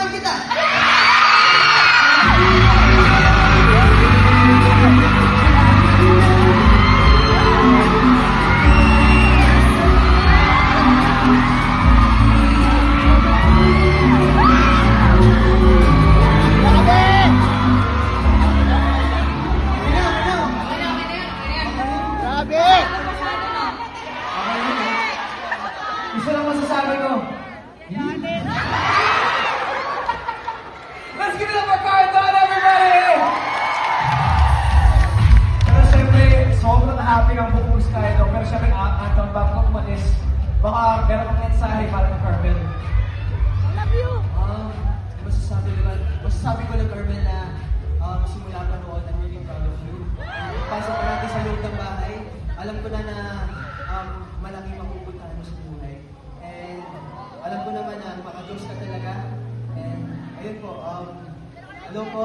Tuturuan kita! Isa lang masasabi ko. Let's give it up for Carton, everybody! Pero siyempre, sobrang happy ang buong Skylo. Pero siyempre, Anton, bago ko umalis, baka meron kang mensahe para kay Carmel. Masasabi ko lang, Carmel, na simula pa noon, I'm really proud of you. Pasok ka natin sa loob ng bahay. Alam ko na malaki mapupuntahan mo sa buhay. And alam ko naman na maka-Diyos ka talaga. And ayun po, hello po.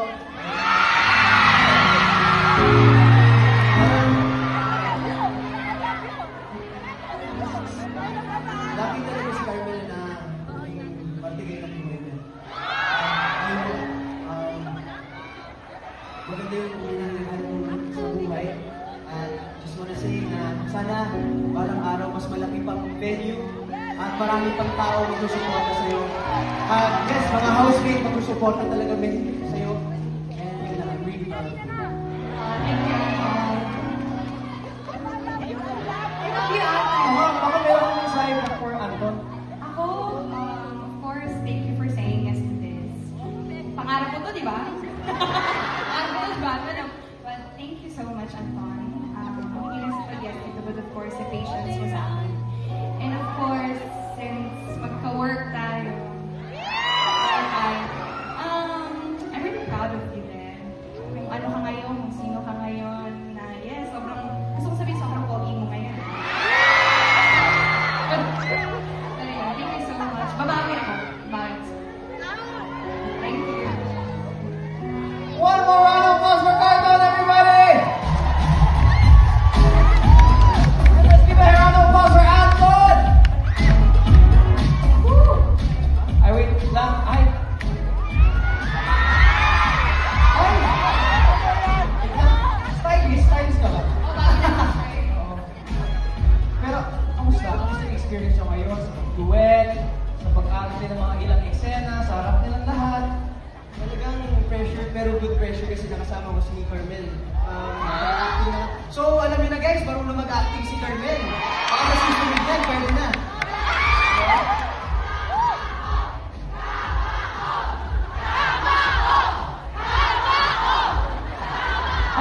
Laki talaga si Carmel na magbigay ng buhay niya. Maganda yung pinangyayari mo sa buhay. At just wanna say na sana parang araw mas malaki pang venue at marami pang tao magsusuporta sa'yo. At yes, mga housemate magsusuporta talaga sa'yo. And yun na, I'm really proud of you. Baka meron kang mensahe for Anton. Ako, of course, thank you for saying yes to this. Pangarap ko to, di ba? Pangarap ko to, di ba? But thank you so much, Anton. Hindi lang sa pag-yes ito, but of course, the patience was akin. And of course, since magka-work tayo, I'm really proud of you din. Kung ano ka ngayon, kung sino ka ngayon, na yes, sobrang, gusto ko sabihin, sobrang pogi mo ngayon. Thank you so much. Babawi ako. But, thank you. One more round of applause for Carton, everybody! Let's give a round of applause for Anton! Woo! Ay, wait lang. Ay! Stylist ka ba? Oo. Pero, kamusta? Kamusta yung experience nyo ngayon sa pag-duet, sa pag-arte ng mga ilang eksena, sa harap nilang lahat? Talagang pressure, pero good pressure kasi nakasama ko si Carmel. So, alam niyo na guys, marunong mag-acting si Carmel. Baka mas susunod yan, pwede na.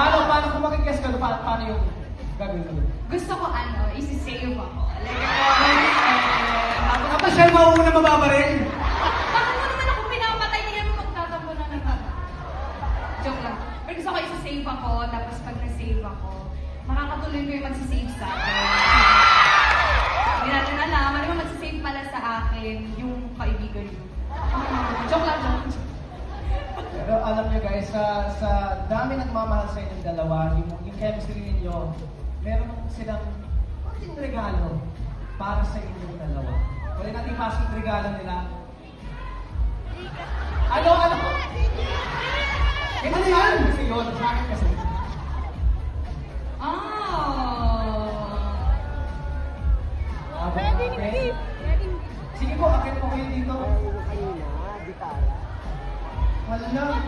Paano kung makikess ka, paano yung gagawin mo? Gusto ko isi-save ako. Like, Tapos siya mauuna mababaril. bakit mo naman ako pinapatay, hindi naman magtatampo na naman. Joke lang. Pero gusto ko isi-save ako, tapos pag na-save ako, makakatuloy ko yung magsisave sa akin. Hindi natin alam, ano yung magsisave pala sa akin, yung kaibigan niyo. Joke lang, joke lang. Pero alam nyo guys, sa dami nagmamahal sa inyong dalawa, yung chemistry ninyo, meron silang konting regalo para sa inyong dalawa. Pwede natin pasok yung regalo nila. Ano? Ano yan? Kasi yun, sa akin kasi. Okay. Sige po, akit po kayo dito. Hala.